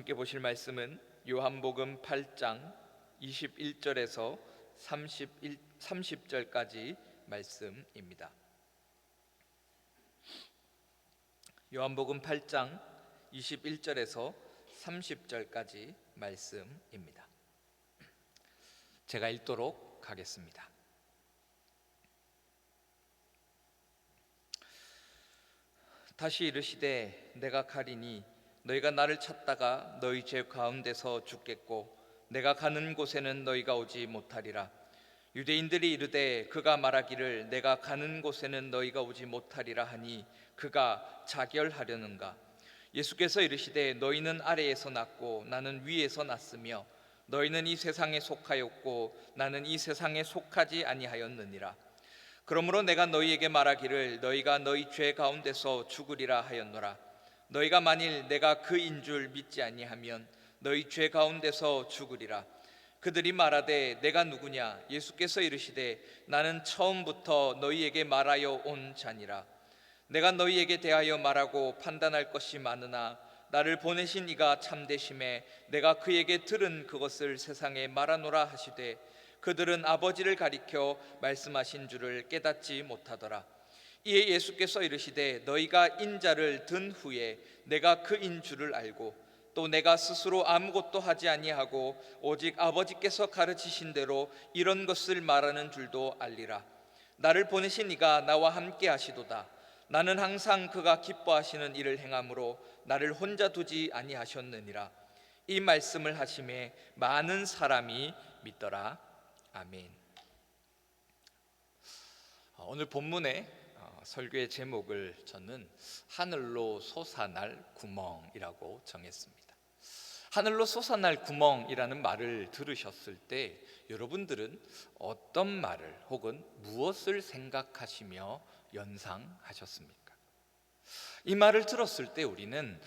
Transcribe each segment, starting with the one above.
함께 보실 말씀은 요한복음 8장 21절에서 30절까지 말씀입니다. 요한복음 8장 21절에서 30절까지 말씀입니다. 제가 읽도록 하겠습니다. 다시 이르시되 내가 가리니 너희가 나를 찾다가 너희 죄 가운데서 죽겠고 내가 가는 곳에는 너희가 오지 못하리라. 유대인들이 이르되 그가 말하기를 내가 가는 곳에는 너희가 오지 못하리라 하니 그가 자결하려는가? 예수께서 이르시되 너희는 아래에서 났고 나는 위에서 났으며 너희는 이 세상에 속하였고 나는 이 세상에 속하지 아니하였느니라. 그러므로 내가 너희에게 말하기를 너희가 너희 죄 가운데서 죽으리라 하였노라. 너희가 만일 내가 그인 줄 믿지 아니하면 너희 죄 가운데서 죽으리라. 그들이 말하되 내가 누구냐? 예수께서 이르시되 나는 처음부터 너희에게 말하여 온 자니라. 내가 너희에게 대하여 말하고 판단할 것이 많으나 나를 보내신 이가 참되심에 내가 그에게 들은 그것을 세상에 말하노라 하시되 그들은 아버지를 가리켜 말씀하신 줄을 깨닫지 못하더라. 이에 예수께서 이르시되 너희가 인자를 든 후에 내가 그인 줄을 알고 또 내가 스스로 아무것도 하지 아니하고 오직 아버지께서 가르치신 대로 이런 것을 말하는 줄도 알리라. 나를 보내신 이가 나와 함께 하시도다. 나는 항상 그가 기뻐하시는 일을 행함으로 나를 혼자 두지 아니하셨느니라. 이 말씀을 하심에 많은 사람이 믿더라. 아멘. 오늘 본문의 설교의 제목을 저는 하늘로 솟아날 구멍이라고 정했습니다. 하늘로 솟아날 구멍이라는 말을 들으셨을 때 여러분들은 어떤 말을 혹은 무엇을 생각하시며 연상하셨습니까? 이 말을 들었을 때 우리는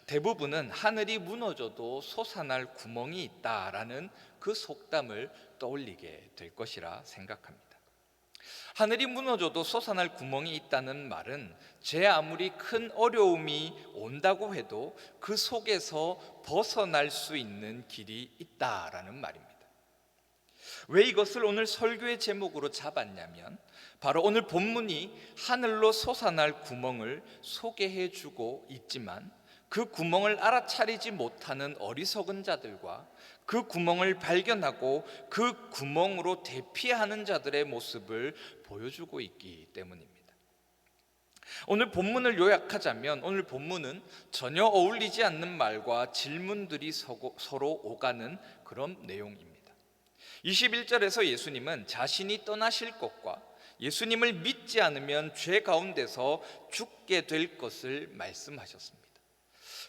대부분은 하늘이 무너져도 솟아날 구멍이 있다라는 그 속담을 떠올리게 될 것이라 생각합니다. 하늘이 무너져도 솟아날 구멍이 있다는 말은 제 아무리 큰 어려움이 온다고 해도 그 속에서 벗어날 수 있는 길이 있다라는 말입니다. 왜 이것을 오늘 설교의 제목으로 잡았냐면 바로 오늘 본문이 하늘로 솟아날 구멍을 소개해 주고 있지만 그 구멍을 알아차리지 못하는 어리석은 자들과 그 구멍을 발견하고 그 구멍으로 대피하는 자들의 모습을 보여주고 있기 때문입니다. 오늘 본문을 요약하자면 오늘 본문은 전혀 어울리지 않는 말과 질문들이 서로 오가는 그런 내용입니다. 21절에서 예수님은 자신이 떠나실 것과 예수님을 믿지 않으면 죄 가운데서 죽게 될 것을 말씀하셨습니다.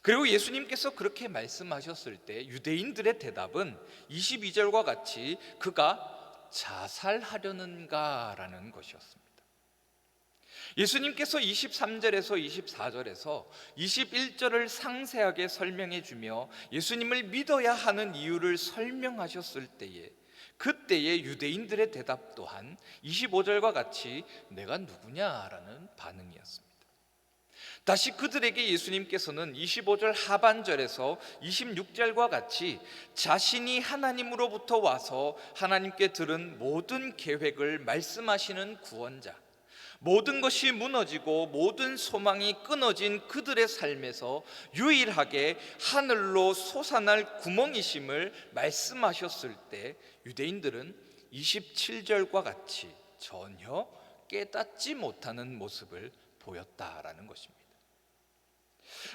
그리고 예수님께서 그렇게 말씀하셨을 때 유대인들의 대답은 22절과 같이 그가 자살하려는가 라는 것이었습니다. 예수님께서 23절에서 24절에서 21절을 상세하게 설명해 주며 예수님을 믿어야 하는 이유를 설명하셨을 때에 그때의 유대인들의 대답 또한 25절과 같이 내가 누구냐라는 반응이었습니다. 다시 그들에게 예수님께서는 25절 하반절에서 26절과 같이 자신이 하나님으로부터 와서 하나님께 들은 모든 계획을 말씀하시는 구원자, 모든 것이 무너지고 모든 소망이 끊어진 그들의 삶에서 유일하게 하늘로 솟아날 구멍이심을 말씀하셨을 때 유대인들은 27절과 같이 전혀 깨닫지 못하는 모습을 보였다라는 것입니다.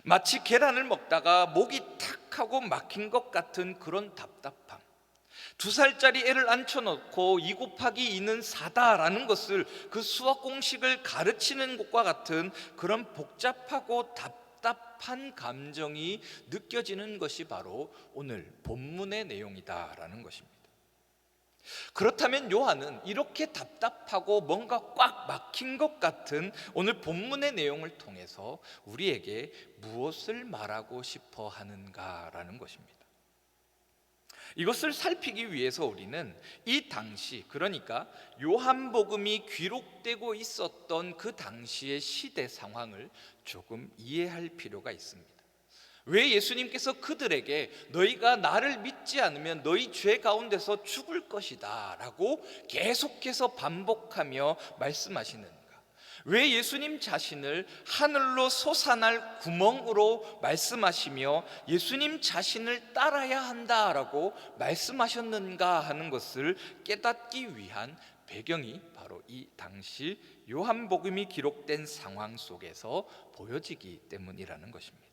마치 계란을 먹다가 목이 탁 하고 막힌 것 같은 그런 답답함, 2살짜리 애를 앉혀놓고 2 곱하기 2는 4다라는 것을 그 수학 공식을 가르치는 것과 같은 그런 복잡하고 답답한 감정이 느껴지는 것이 바로 오늘 본문의 내용이다라는 것입니다. 그렇다면 요한은 이렇게 답답하고 뭔가 꽉 막힌 것 같은 오늘 본문의 내용을 통해서 우리에게 무엇을 말하고 싶어 하는가라는 것입니다. 이것을 살피기 위해서 우리는 이 당시, 그러니까 요한복음이 기록되고 있었던 그 당시의 시대 상황을 조금 이해할 필요가 있습니다. 왜 예수님께서 그들에게 너희가 나를 믿지 않으면 너희 죄 가운데서 죽을 것이다 라고 계속해서 반복하며 말씀하시는가? 왜 예수님 자신을 하늘로 솟아날 구멍으로 말씀하시며 예수님 자신을 따라야 한다라고 말씀하셨는가 하는 것을 깨닫기 위한 배경이 바로 이 당시 요한복음이 기록된 상황 속에서 보여지기 때문이라는 것입니다.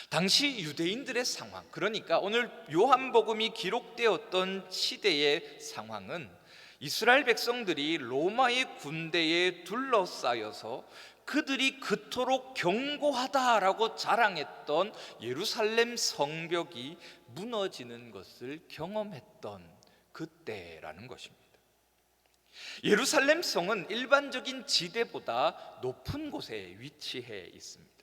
당시 유대인들의 상황, 그러니까 오늘 요한복음이 기록되었던 시대의 상황은 이스라엘 백성들이 로마의 군대에 둘러싸여서 그들이 그토록 견고하다라고 자랑했던 예루살렘 성벽이 무너지는 것을 경험했던 그때라는 것입니다. 예루살렘 성은 일반적인 지대보다 높은 곳에 위치해 있습니다.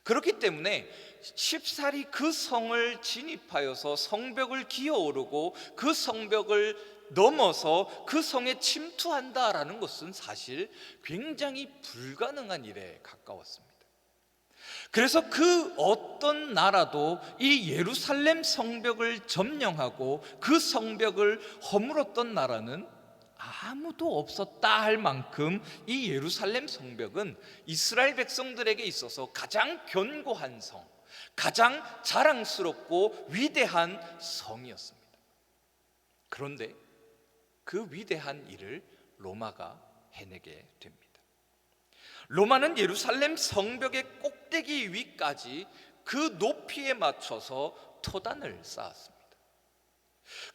그렇기 때문에 쉽사리 그 성을 진입하여서 성벽을 기어오르고 그 성벽을 넘어서 그 성에 침투한다라는 것은 사실 굉장히 불가능한 일에 가까웠습니다. 그래서 그 어떤 나라도 이 예루살렘 성벽을 점령하고 그 성벽을 허물었던 나라는 아무도 없었다 할 만큼 이 예루살렘 성벽은 이스라엘 백성들에게 있어서 가장 견고한 성, 가장 자랑스럽고 위대한 성이었습니다. 그런데 그 위대한 일을 로마가 해내게 됩니다. 로마는 예루살렘 성벽의 꼭대기 위까지 그 높이에 맞춰서 토단을 쌓았습니다.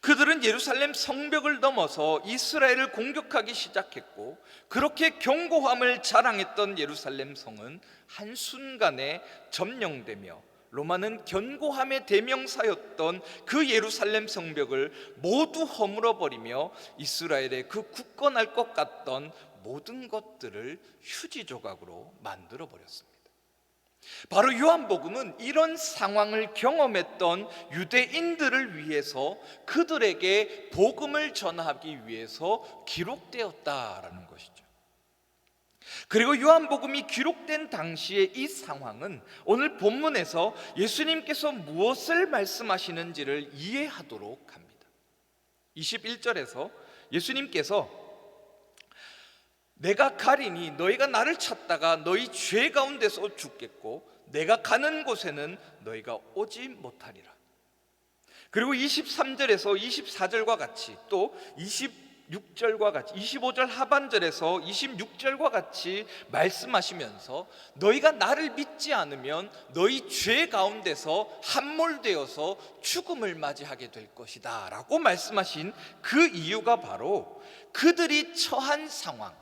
그들은 예루살렘 성벽을 넘어서 이스라엘을 공격하기 시작했고, 그렇게 견고함을 자랑했던 예루살렘 성은 한순간에 점령되며 로마는 견고함의 대명사였던 그 예루살렘 성벽을 모두 허물어버리며 이스라엘의 그 굳건할 것 같던 모든 것들을 휴지 조각으로 만들어버렸습니다. 바로 요한복음은 이런 상황을 경험했던 유대인들을 위해서 그들에게 복음을 전하기 위해서 기록되었다라는 것이죠. 그리고 요한복음이 기록된 당시의 이 상황은 오늘 본문에서 예수님께서 무엇을 말씀하시는지를 이해하도록 합니다. 21절에서 예수님께서 내가 가리니 너희가 나를 찾다가 너희 죄 가운데서 죽겠고 내가 가는 곳에는 너희가 오지 못하리라. 그리고 23절에서 24절과 같이 또 26절과 같이 25절 하반절에서 26절과 같이 말씀하시면서 너희가 나를 믿지 않으면 너희 죄 가운데서 함몰되어서 죽음을 맞이하게 될 것이다 라고 말씀하신 그 이유가 바로 그들이 처한 상황,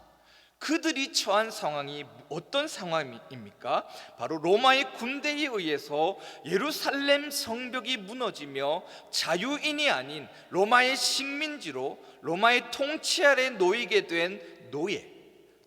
그들이 처한 상황이 어떤 상황입니까? 바로 로마의 군대에 의해서 예루살렘 성벽이 무너지며 자유인이 아닌 로마의 식민지로 로마의 통치 아래 놓이게 된 노예,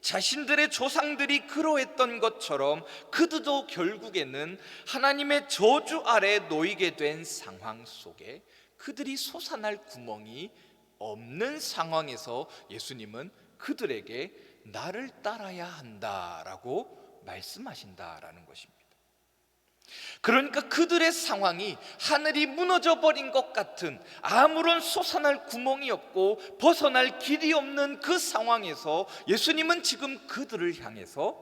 자신들의 조상들이 그러했던 것처럼 그들도 결국에는 하나님의 저주 아래 놓이게 된 상황 속에 그들이 솟아날 구멍이 없는 상황에서 예수님은 그들에게 나를 따라야 한다라고 말씀하신다라는 것입니다. 그러니까 그들의 상황이 하늘이 무너져 버린 것 같은 아무런 솟아날 구멍이 없고 벗어날 길이 없는 그 상황에서 예수님은 지금 그들을 향해서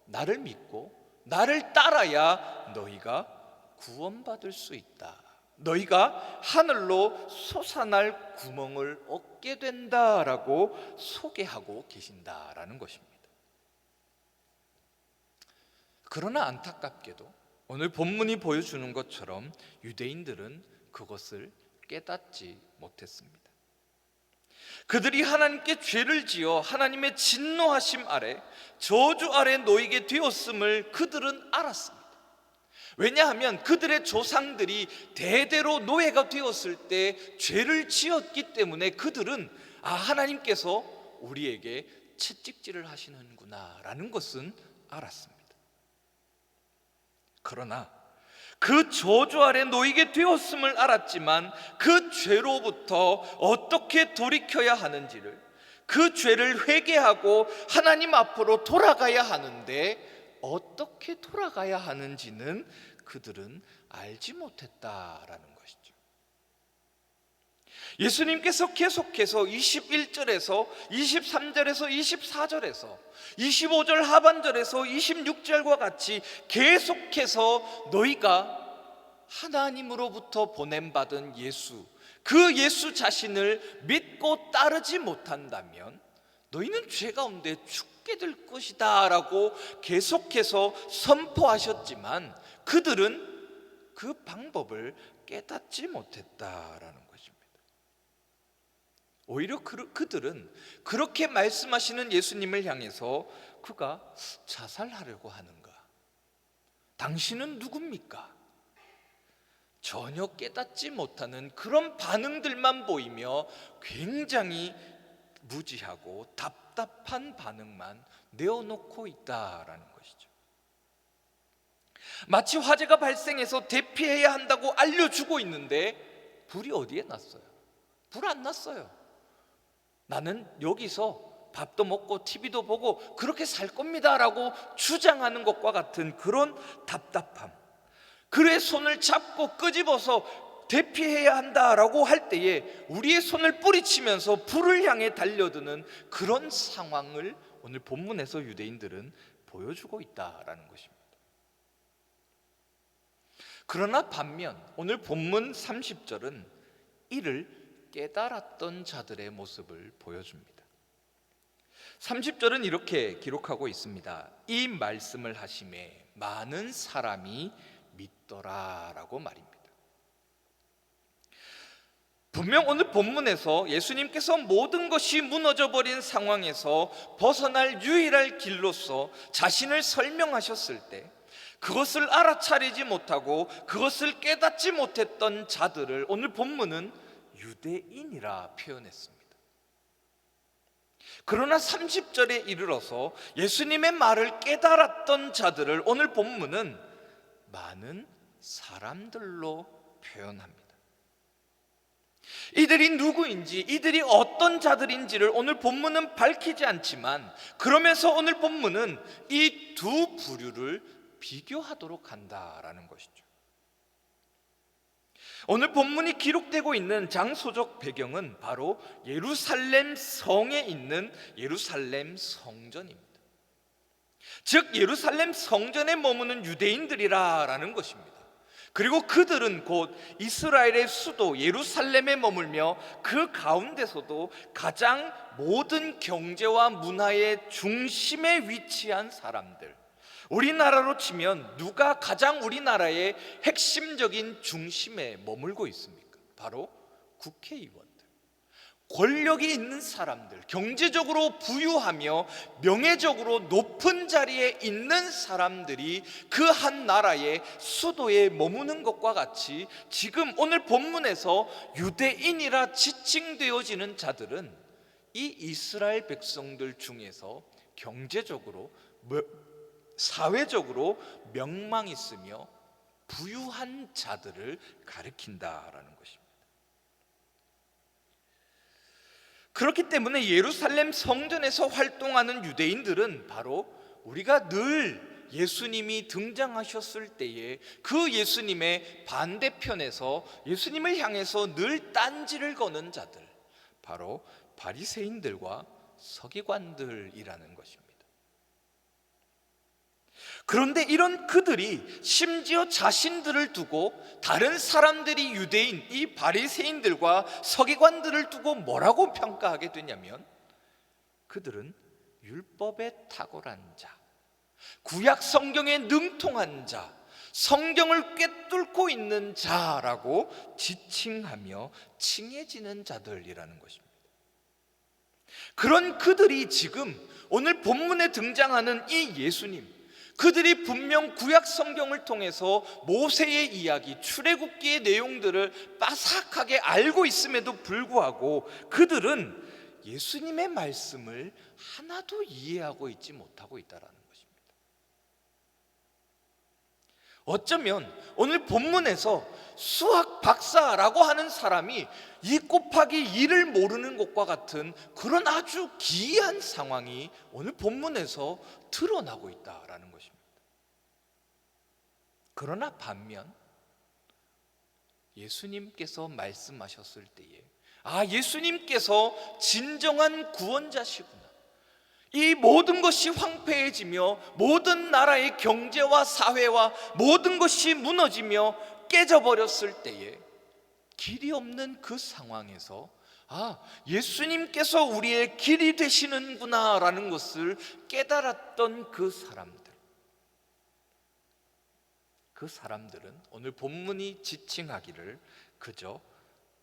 나를 믿고 나를 따라야 너희가 구원받을 수 있다, 너희가 하늘로 솟아날 구멍을 얻게 된다라고 소개하고 계신다라는 것입니다. 그러나 안타깝게도 오늘 본문이 보여주는 것처럼 유대인들은 그것을 깨닫지 못했습니다. 그들이 하나님께 죄를 지어 하나님의 진노하심 아래 저주 아래 놓이게 되었음을 그들은 알았습니다. 왜냐하면 그들의 조상들이 대대로 노예가 되었을 때 죄를 지었기 때문에 그들은 하나님께서 우리에게 채찍질을 하시는구나 라는 것은 알았습니다. 그러나 그 저주 아래 놓이게 되었음을 알았지만 그 죄로부터 어떻게 돌이켜야 하는지를, 그 죄를 회개하고 하나님 앞으로 돌아가야 하는데 어떻게 돌아가야 하는지는 그들은 알지 못했다라는 것이죠. 예수님께서 계속해서 21절에서 23절에서 24절에서 25절 하반절에서 26절과 같이 계속해서 너희가 하나님으로부터 보냄받은 예수, 그 예수 자신을 믿고 따르지 못한다면 너희는 죄 가운데 죽게 될 것이다 라고 계속해서 선포하셨지만 그들은 그 방법을 깨닫지 못했다라는 것입니다. 오히려 그들은 그렇게 말씀하시는 예수님을 향해서 그가 자살하려고 하는가? 당신은 누굽니까? 전혀 깨닫지 못하는 그런 반응들만 보이며 굉장히 무지하고 답답한 반응만 내어놓고 있다라는 것이죠. 마치 화재가 발생해서 대피해야 한다고 알려주고 있는데 불이 어디에 났어요? 불 안 났어요. 나는 여기서 밥도 먹고 TV도 보고 그렇게 살 겁니다 라고 주장하는 것과 같은 그런 답답함, 그의 손을 잡고 끄집어서 대피해야 한다라고 할 때에 우리의 손을 뿌리치면서 불을 향해 달려드는 그런 상황을 오늘 본문에서 유대인들은 보여주고 있다라는 것입니다. 그러나 반면 오늘 본문 30절은 이를 깨달았던 자들의 모습을 보여줍니다. 30절은 이렇게 기록하고 있습니다. 이 말씀을 하심에 많은 사람이 믿더라라고 말입니다. 분명 오늘 본문에서 예수님께서 모든 것이 무너져버린 상황에서 벗어날 유일한 길로서 자신을 설명하셨을 때 그것을 알아차리지 못하고 그것을 깨닫지 못했던 자들을 오늘 본문은 유대인이라 표현했습니다. 그러나 30절에 이르러서 예수님의 말을 깨달았던 자들을 오늘 본문은 많은 사람들로 표현합니다. 이들이 누구인지, 이들이 어떤 자들인지를 오늘 본문은 밝히지 않지만 그러면서 오늘 본문은 이 두 부류를 비교하도록 한다라는 것이죠. 오늘 본문이 기록되고 있는 장소적 배경은 바로 예루살렘 성에 있는 예루살렘 성전입니다. 즉 예루살렘 성전에 머무는 유대인들이라는 것입니다. 그리고 그들은 곧 이스라엘의 수도 예루살렘에 머물며 그 가운데서도 가장 모든 경제와 문화의 중심에 위치한 사람들, 우리나라로 치면 누가 가장 우리나라의 핵심적인 중심에 머물고 있습니까? 바로 국회의원들, 권력이 있는 사람들, 경제적으로 부유하며 명예적으로 높은 자리에 있는 사람들이 그 한 나라의 수도에 머무는 것과 같이 지금 오늘 본문에서 유대인이라 지칭되어지는 자들은 이 이스라엘 백성들 중에서 경제적으로 사회적으로 명망 있으며 부유한 자들을 가리킨다라는 것입니다. 그렇기 때문에 예루살렘 성전에서 활동하는 유대인들은 바로 우리가 늘 예수님이 등장하셨을 때에 그 예수님의 반대편에서 예수님을 향해서 늘 딴지를 거는 자들, 바로 바리새인들과 서기관들이라는 것입니다. 그런데 이런 그들이 심지어 자신들을 두고 다른 사람들이 유대인 이 바리새인들과 서기관들을 두고 뭐라고 평가하게 되냐면 그들은 율법에 탁월한 자, 구약 성경에 능통한 자, 성경을 꿰뚫고 있는 자라고 지칭하며 칭해지는 자들이라는 것입니다. 그런 그들이 지금 오늘 본문에 등장하는 이 예수님, 그들이 분명 구약 성경을 통해서 모세의 이야기, 출애굽기의 내용들을 빠삭하게 알고 있음에도 불구하고 그들은 예수님의 말씀을 하나도 이해하고 있지 못하고 있다는 것입니다. 어쩌면 오늘 본문에서 수학 박사라고 하는 사람이 2 곱하기 2를 모르는 것과 같은 그런 아주 기이한 상황이 오늘 본문에서 드러나고 있다는 것입니다. 그러나 반면 예수님께서 말씀하셨을 때에 예수님께서 진정한 구원자시구나, 이 모든 것이 황폐해지며 모든 나라의 경제와 사회와 모든 것이 무너지며 깨져버렸을 때에 길이 없는 그 상황에서 예수님께서 우리의 길이 되시는구나 라는 것을 깨달았던 그 사람들은 오늘 본문이 지칭하기를 그저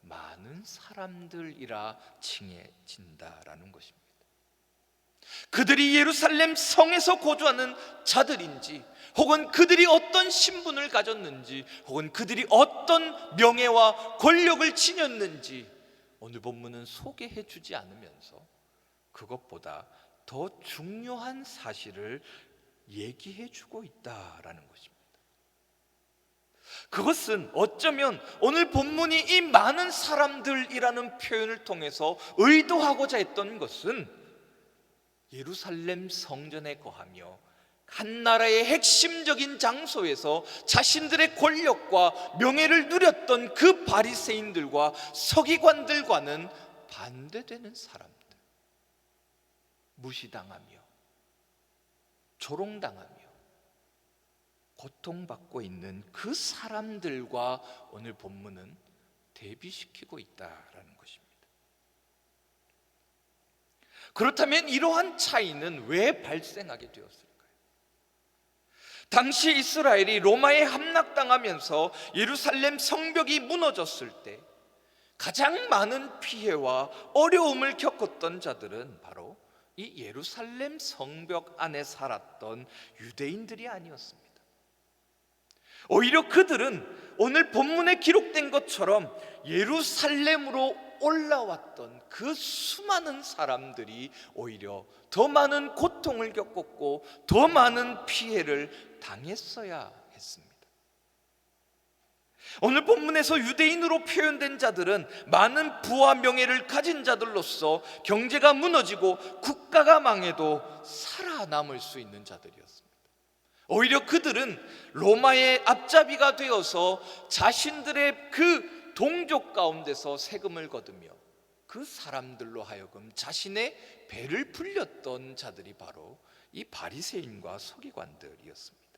많은 사람들이라 칭해진다라는 것입니다. 그들이 예루살렘 성에서 거주하는 자들인지, 혹은 그들이 어떤 신분을 가졌는지, 혹은 그들이 어떤 명예와 권력을 지녔는지 오늘 본문은 소개해 주지 않으면서 그것보다 더 중요한 사실을 얘기해 주고 있다라는 것입니다. 그것은 어쩌면 오늘 본문이 이 많은 사람들이라는 표현을 통해서 의도하고자 했던 것은 예루살렘 성전에 거하며 한 나라의 핵심적인 장소에서 자신들의 권력과 명예를 누렸던 그 바리새인들과 서기관들과는 반대되는 사람들, 무시당하며 조롱당하며 고통받고 있는 그 사람들과 오늘 본문은 대비시키고 있다라는 것입니다. 그렇다면 이러한 차이는 왜 발생하게 되었을까요? 당시 이스라엘이 로마에 함락당하면서 예루살렘 성벽이 무너졌을 때 가장 많은 피해와 어려움을 겪었던 자들은 바로 이 예루살렘 성벽 안에 살았던 유대인들이 아니었습니다. 오히려 그들은 오늘 본문에 기록된 것처럼 예루살렘으로 올라왔던 그 수많은 사람들이 오히려 더 많은 고통을 겪었고 더 많은 피해를 당했어야 했습니다. 오늘 본문에서 유대인으로 표현된 자들은 많은 부와 명예를 가진 자들로서 경제가 무너지고 국가가 망해도 살아남을 수 있는 자들이었습니다. 오히려 그들은 로마의 앞잡이가 되어서 자신들의 그 동족 가운데서 세금을 거두며 그 사람들로 하여금 자신의 배를 불렸던 자들이 바로 이 바리새인과 서기관들이었습니다.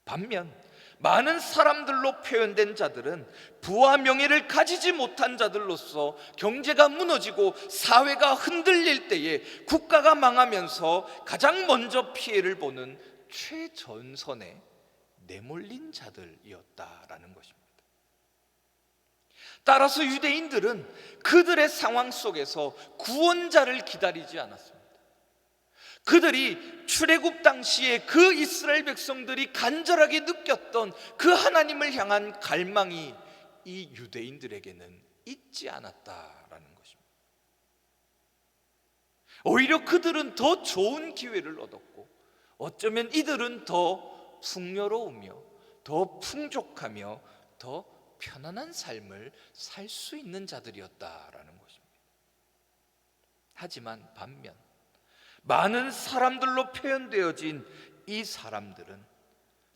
반면 많은 사람들로 표현된 자들은 부와 명예를 가지지 못한 자들로서 경제가 무너지고 사회가 흔들릴 때에 국가가 망하면서 가장 먼저 피해를 보는 최전선에 내몰린 자들이었다라는 것입니다. 따라서 유대인들은 그들의 상황 속에서 구원자를 기다리지 않았습니다. 그들이 출애굽 당시에 그 이스라엘 백성들이 간절하게 느꼈던 그 하나님을 향한 갈망이 이 유대인들에게는 있지 않았다라는 것입니다. 오히려 그들은 더 좋은 기회를 얻었고 어쩌면 이들은 더 풍요로우며 더 풍족하며 더 편안한 삶을 살 수 있는 자들이었다라는 것입니다. 하지만 반면 많은 사람들로 표현되어진 이 사람들은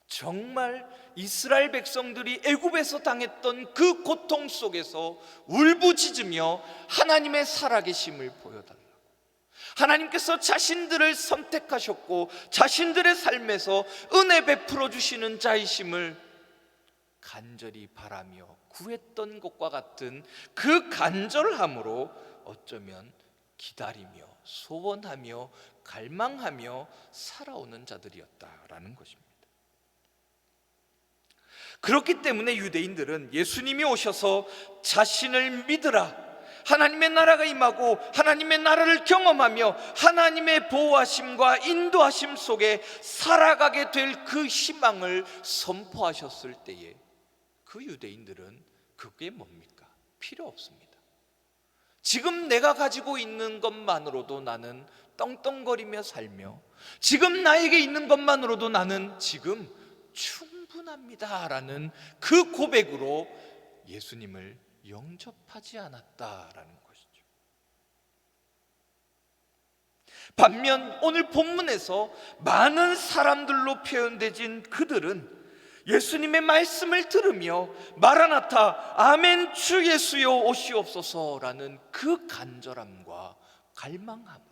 정말 이스라엘 백성들이 애굽에서 당했던 그 고통 속에서 울부짖으며 하나님의 살아계심을 보여달라고, 하나님께서 자신들을 선택하셨고 자신들의 삶에서 은혜 베풀어 주시는 자이심을 간절히 바라며 구했던 것과 같은 그 간절함으로 어쩌면 기다리며 소원하며 갈망하며 살아오는 자들이었다라는 것입니다. 그렇기 때문에 유대인들은 예수님이 오셔서 자신을 믿으라, 하나님의 나라가 임하고 하나님의 나라를 경험하며 하나님의 보호하심과 인도하심 속에 살아가게 될 그 희망을 선포하셨을 때에 그 유대인들은 그게 뭡니까? 필요 없습니다. 지금 내가 가지고 있는 것만으로도 나는 떵떵거리며 살며 지금 나에게 있는 것만으로도 나는 지금 충분합니다라는 그 고백으로 예수님을 영접하지 않았다라는 것이죠. 반면 오늘 본문에서 많은 사람들로 표현되진 그들은 예수님의 말씀을 들으며 마라나타 아멘 주 예수여 오시옵소서라는 그 간절함과 갈망함으로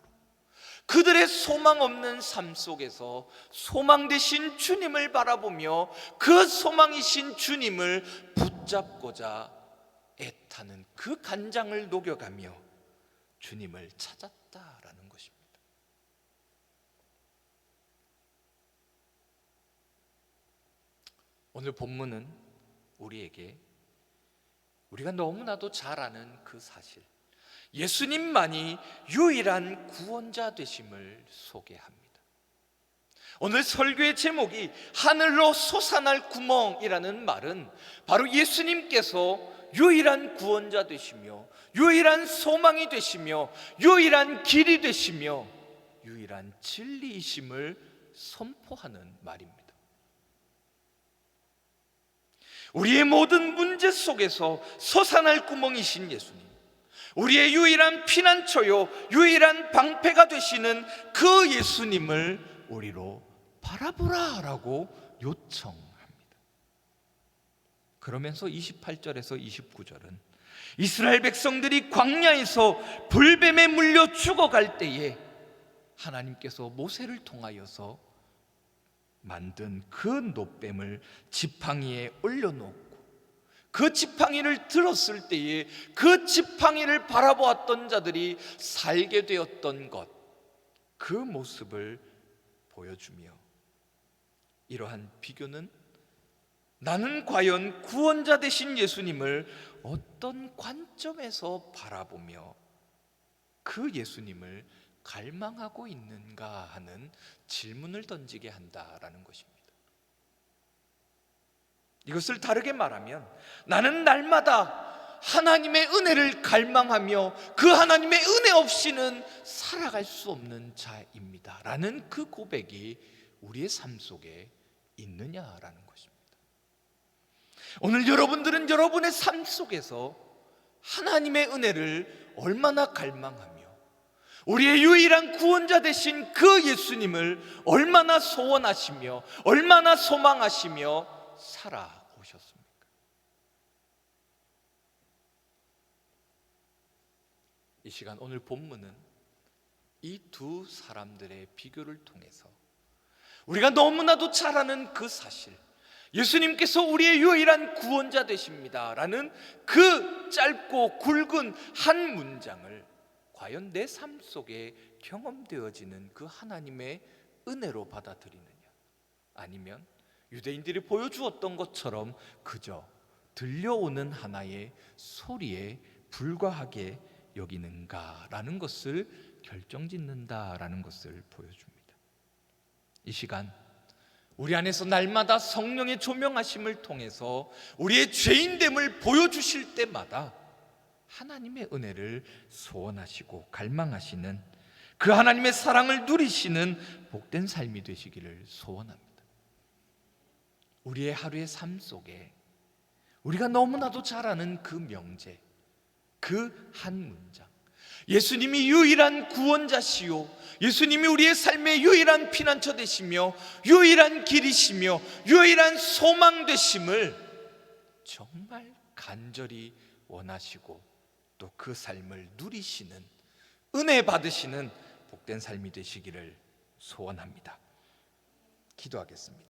그들의 소망 없는 삶 속에서 소망 되신 주님을 바라보며 그 소망이신 주님을 붙잡고자 애타는 그 간장을 녹여가며 주님을 찾았다라는 것입니다. 오늘 본문은 우리에게 우리가 너무나도 잘 아는 그 사실, 예수님만이 유일한 구원자 되심을 소개합니다. 오늘 설교의 제목이 하늘로 솟아날 구멍이라는 말은 바로 예수님께서 유일한 구원자 되시며 유일한 소망이 되시며 유일한 길이 되시며 유일한 진리이심을 선포하는 말입니다. 우리의 모든 문제 속에서 솟아날 구멍이신 예수님, 우리의 유일한 피난처요 유일한 방패가 되시는 그 예수님을 우리로 바라보라라고 요청합니다. 그러면서 28절에서 29절은 이스라엘 백성들이 광야에서 불뱀에 물려 죽어갈 때에 하나님께서 모세를 통하여서 만든 그 놋뱀을 지팡이에 올려놓고 그 지팡이를 들었을 때에 그 지팡이를 바라보았던 자들이 살게 되었던 것, 그 모습을 보여주며 이러한 비교는 나는 과연 구원자 되신 예수님을 어떤 관점에서 바라보며 그 예수님을 갈망하고 있는가 하는 질문을 던지게 한다라는 것입니다. 이것을 다르게 말하면 나는 날마다 하나님의 은혜를 갈망하며 그 하나님의 은혜 없이는 살아갈 수 없는 자입니다 라는 그 고백이 우리의 삶 속에 있느냐라는 것입니다. 오늘 여러분들은 여러분의 삶 속에서 하나님의 은혜를 얼마나 갈망하며 우리의 유일한 구원자 되신 그 예수님을 얼마나 소원하시며 얼마나 소망하시며 살아오셨습니까? 이 시간 오늘 본문은 이 두 사람들의 비교를 통해서 우리가 너무나도 잘 아는 그 사실, 예수님께서 우리의 유일한 구원자 되십니다 라는 그 짧고 굵은 한 문장을 과연 내 삶 속에 경험되어지는 그 하나님의 은혜로 받아들이느냐, 아니면 유대인들이 보여주었던 것처럼 그저 들려오는 하나의 소리에 불과하게 여기는가라는 것을 결정짓는다라는 것을 보여줍니다. 이 시간 우리 안에서 날마다 성령의 조명하심을 통해서 우리의 죄인됨을 보여주실 때마다 하나님의 은혜를 소원하시고 갈망하시는 그 하나님의 사랑을 누리시는 복된 삶이 되시기를 소원합니다. 우리의 하루의 삶 속에 우리가 너무나도 잘 아는 그 명제, 그 한 문장, 예수님이 유일한 구원자시요 예수님이 우리의 삶의 유일한 피난처 되시며 유일한 길이시며 유일한 소망 되심을 정말 간절히 원하시고 또 그 삶을 누리시는, 은혜 받으시는 복된 삶이 되시기를 소원합니다. 기도하겠습니다.